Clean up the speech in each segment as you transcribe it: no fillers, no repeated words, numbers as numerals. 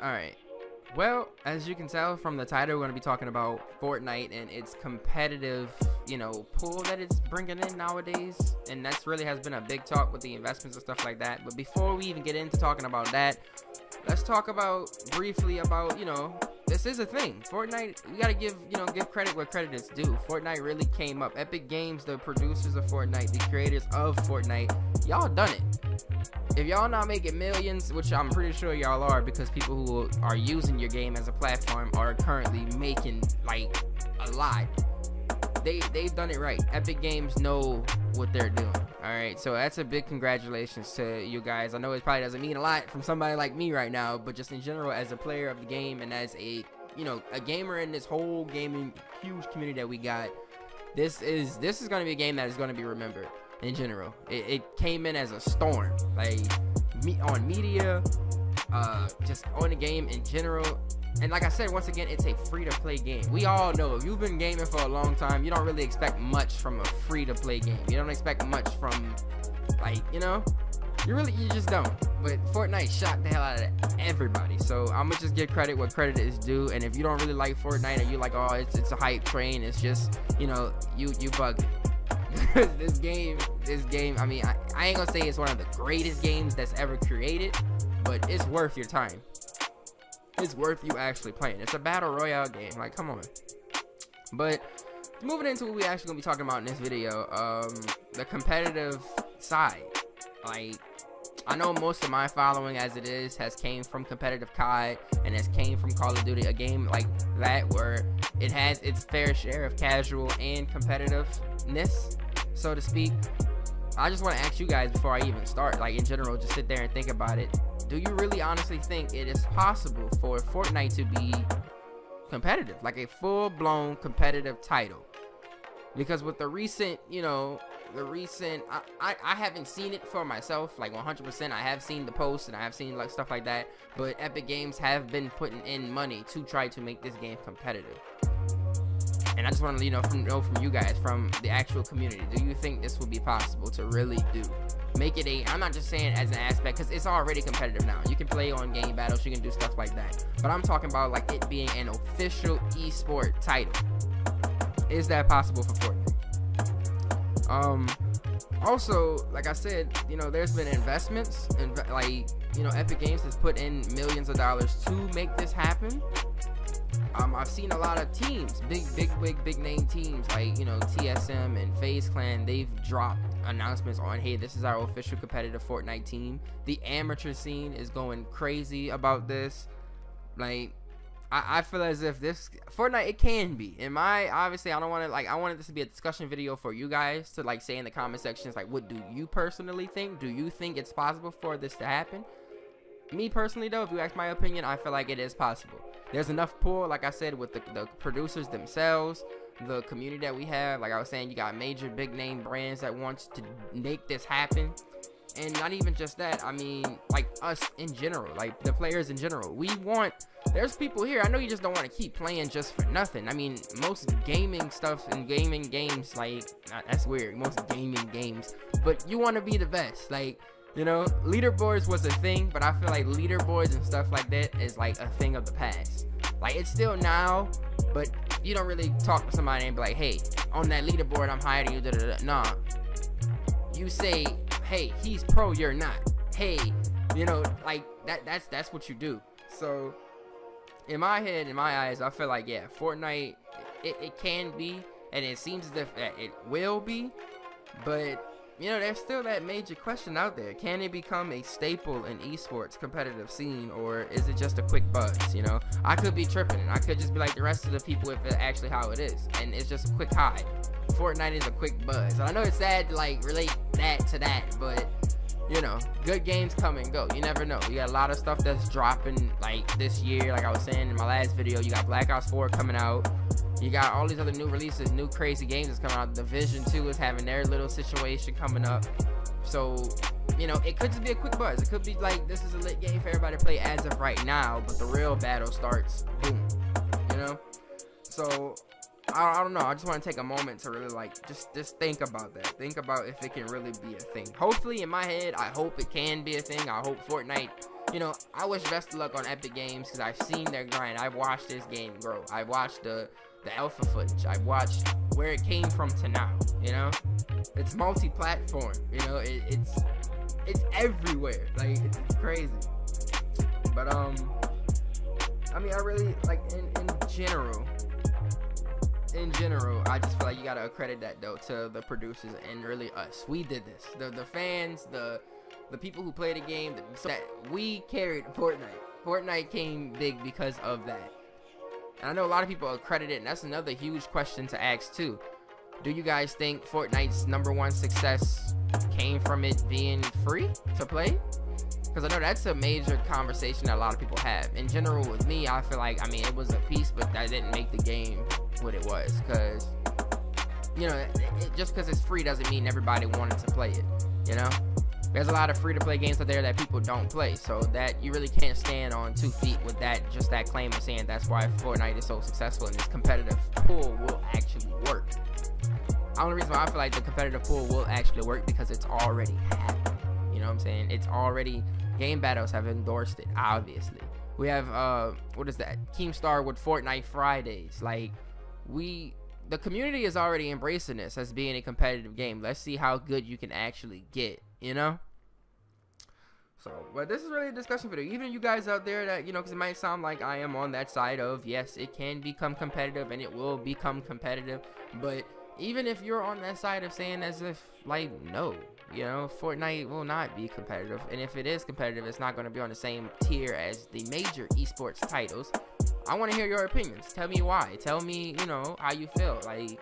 Alright. Well, as you can tell from the title, we're going to be talking about Fortnite and its competitive, pool that it's bringing in nowadays. And that's really has been a big talk with the investments and stuff like that. But before we even get into talking about that, let's talk briefly about, this is a thing. Fortnite, you got to give credit where credit is due. Fortnite really came up. Epic Games, the producers of Fortnite, the creators of Fortnite, y'all done it. If y'all not making millions, which I'm pretty sure y'all are, because people who are using your game as a platform are currently making like a lot. They've done it right. Epic Games know what they're doing. All right, so that's a big congratulations to you guys. I know it probably doesn't mean a lot from somebody like me right now, but just in general, as a player of the game and as a gamer in this whole gaming huge community that we got, this is going to be a game that is going to be remembered. In general, it came in as a storm, like on media, just on the game in general. And like I said, once again, it's a free-to-play game. We all know if you've been gaming for a long time, you don't really expect much from a free-to-play game. You don't expect much from, you just don't. But Fortnite shocked the hell out of everybody. So I'm gonna just give credit where credit is due. And if you don't really like Fortnite, and you like, oh, it's a hype train, it's just, you bugging. this game, I mean, I ain't gonna say it's one of the greatest games that's ever created, but it's worth your time. It's worth you actually playing. It's a battle royale game, like, come on. But moving into what we actually gonna be talking about in this video, the competitive side. Like, I know most of my following as it is has came from competitive COD and has came from Call of Duty, a game like that where it has its fair share of casual and competitiveness, so to speak. I just want to ask you guys before I even start, like in general, just sit there and think about it. Do you really honestly think it is possible for Fortnite to be competitive, like a full-blown competitive title? Because with the recent, I haven't seen it for myself, like 100%. I have seen the posts and I have seen like stuff like that, but Epic Games have been putting in money to try to make this game competitive. And I just want to know from you guys, from the actual community, do you think this will be possible to really make it I'm not just saying as an aspect, because it's already competitive now. You can play on game battles, you can do stuff like that, but I'm talking about like it being an official esport title. Is that possible for Fortnite? Also, like I said, there's been investments, and Epic Games has put in millions of dollars to make this happen. I've seen a lot of teams, big name teams like TSM and FaZe Clan. They've dropped announcements on, hey, this is our official competitive Fortnite team. The amateur scene is going crazy about this. Like, I feel as if this Fortnite, it can be. Obviously, I don't want to, I wanted this to be a discussion video for you guys to say in the comment sections, what do you personally think? Do you think it's possible for this to happen? Me personally though, if you ask my opinion, I feel like it is possible. There's enough pull, like I said, with the producers themselves, the community that we have. Like I was saying, you got major big name brands that wants to make this happen. And not even just that, I mean, like us in general, like the players in general. There's people here, I know you just don't want to keep playing just for nothing. I mean, most gaming stuff and gaming games, that's weird, most gaming games, but you want to be the best. Leaderboards was a thing, but I feel like leaderboards and stuff like that is like a thing of the past. Like, it's still now, but you don't really talk to somebody and be like, hey, on that leaderboard, I'm higher than you, Nah. You say, hey, he's pro, you're not. Hey, that's what you do. So in my head, in my eyes, I feel like, yeah, Fortnite, it can be, and it seems as if it will be, but there's still that major question out there. Can it become a staple in esports competitive scene, or is it just a quick buzz? I could be tripping, and I could just be like the rest of the people if it's actually how it is, and it's just a quick high. Fortnite is a quick buzz. And I know it's sad to relate that to that, but good games come and go. You never know. You got a lot of stuff that's dropping this year. Like I was saying in my last video, you got Black Ops 4 coming out. You got all these other new releases, new crazy games that's coming out. Division 2 is having their little situation coming up. So, it could just be a quick buzz. It could be this is a lit game for everybody to play as of right now, but the real battle starts, boom, So, I don't know. I just want to take a moment to really just think about that. Think about if it can really be a thing. Hopefully, in my head, I hope it can be a thing. I hope Fortnite, you know, I wish best of luck on Epic Games because I've seen their grind. I've watched this game grow. I've watched the alpha footage. I've watched where it came from to now. You know, it's multi-platform. You know, it's everywhere. Like it's crazy. But I mean, I really like in general. In general, I just feel like you gotta accredit that though to the producers and really us. We did this. The fans, the people who play the game, that we carried Fortnite. Fortnite came big because of that. And I know a lot of people accredit it, and that's another huge question to ask too. Do you guys think Fortnite's #1 success came from it being free to play? Because I know that's a major conversation that a lot of people have. In general, with me, I feel like, I mean, it was a piece, but that didn't make the game what it was. Because, you know, just because it's free doesn't mean everybody wanted to play it, you know? There's a lot of free-to-play games out there that people don't play, so that you really can't stand on 2 feet with that, just that claim of saying that's why Fortnite is so successful and this competitive pool will actually work. The only reason why I feel like the competitive pool will actually work because it's already happening. You know what I'm saying? It's already, Game Battles have endorsed it, obviously. We have, what is that? Keemstar with Fortnite Fridays. Like, the community is already embracing this as being a competitive game. Let's see how good you can actually get, you know? So, but this is really a discussion video. Even you guys out there that, you know, because it might sound like I am on that side of, yes, it can become competitive and it will become competitive. But even if you're on that side of saying as if, like, no, you know, Fortnite will not be competitive. And if it is competitive, it's not going to be on the same tier as the major esports titles. I want to hear your opinions. Tell me why. Tell me, you know, how you feel. Like,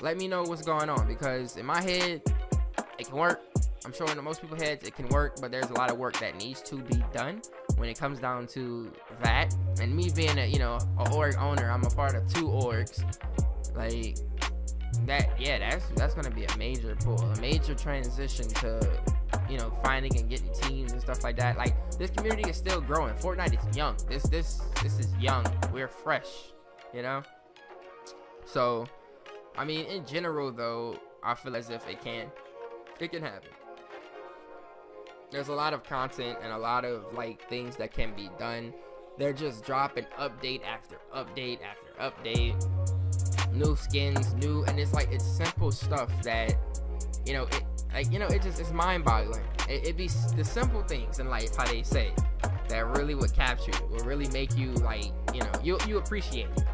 let me know what's going on. Because in my head, it can work. I'm sure in most people's heads it can work, but there's a lot of work that needs to be done when it comes down to that. And me being a, you know, an org owner, I'm a part of 2 orgs. Like, that, yeah, that's gonna be a major pull, a major transition to, you know, finding and getting teams and stuff like that. Like, this community is still growing. Fortnite is young. This is young. We're fresh, you know. So, I mean, in general though, I feel as if it can happen. There's a lot of content and a lot of like things that can be done. They're just dropping update after update after update. New skins, and it's like, it's simple stuff that, you know, it, like, you know, it's mind-boggling. It be the simple things in life, how they say, that really would capture you, will really make you, like, you know, you appreciate it.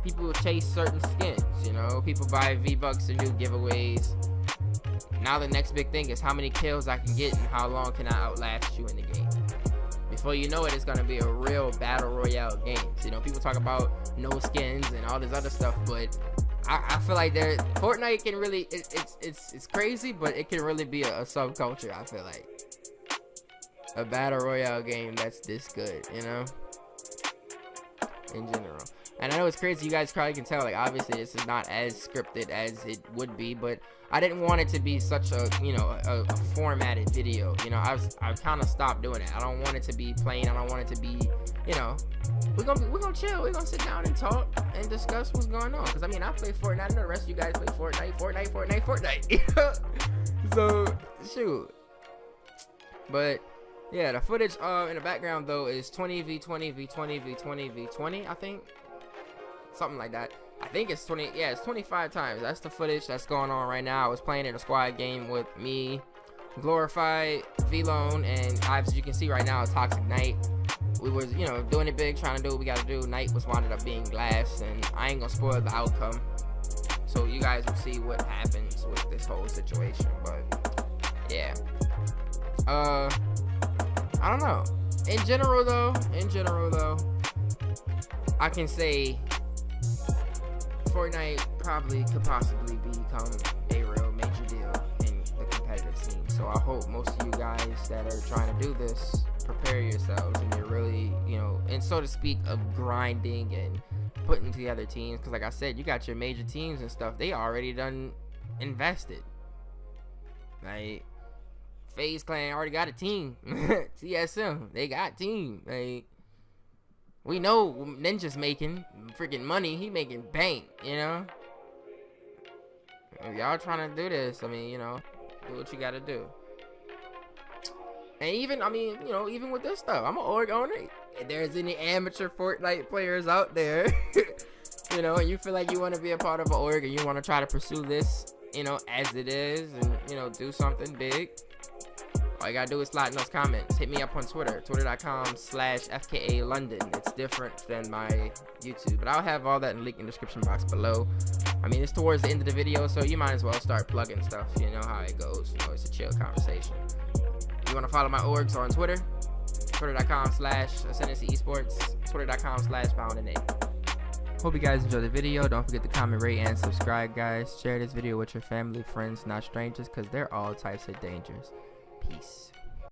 People will chase certain skins, you know, people buy V-Bucks and do giveaways. Now the next big thing is how many kills I can get and how long can I outlast you in the game. Before you know it, it's gonna be a real battle royale game. You know, people talk about no skins and all this other stuff, but I feel like Fortnite can really, it's crazy, but it can really be a subculture. I feel like a battle royale game that's this good, you know, in general. And I know it's crazy, you guys probably can tell, like, obviously this is not as scripted as it would be, but I didn't want it to be such a, you know, a formatted video. You know, I've kind of stopped doing it. I don't want it to be plain. I don't want it to be, you know, we're gonna chill. We're gonna sit down and talk and discuss what's going on. Because I mean, I play Fortnite. I know the rest of you guys play Fortnite. So shoot. But yeah, the footage in the background though is 20v20v20v20v20, I think. Something like that. I think it's 20, yeah, it's 25 times. That's the footage that's going on right now. I was playing in a squad game with me, Glorified, V-Lone, and as you can see right now, Toxic Knight. We was, you know, doing it big, trying to do what we gotta do. Knight was wound up being glass, and I ain't gonna spoil the outcome. So you guys will see what happens with this whole situation, but yeah. I don't know. In general though, I can say Fortnite probably could possibly become a real major deal in the competitive scene. So I hope most of you guys that are trying to do this prepare yourselves and you're really, you know, and so to speak, of grinding and putting together teams. Because like I said, you got your major teams and stuff, they already done invested. Like, FaZe Clan already got a team. TSM, they got team. Like, we know Ninja's making freaking money. He making bank, you know. If y'all trying to do this, I mean, you know, do what you gotta do. And even, I mean, you know, even with this stuff, I'm an org owner. If there's any amateur Fortnite players out there, you know, and you feel like you want to be a part of an org and you want to try to pursue this, you know, as it is, and, you know, do something big, all you gotta do is slide in those comments. Hit me up on Twitter, twitter.com/FKA London. It's different than my YouTube, but I'll have all that in the link in the description box below. I mean, it's towards the end of the video, so you might as well start plugging stuff. You know how it goes. You know, it's a chill conversation. You want to follow my orgs on Twitter? Twitter.com/Ascendancy Esports, Twitter.com/BoundandA. Hope you guys enjoyed the video. Don't forget to comment, rate, and subscribe, guys. Share this video with your family, friends, not strangers, because they're all types of dangerous. Peace.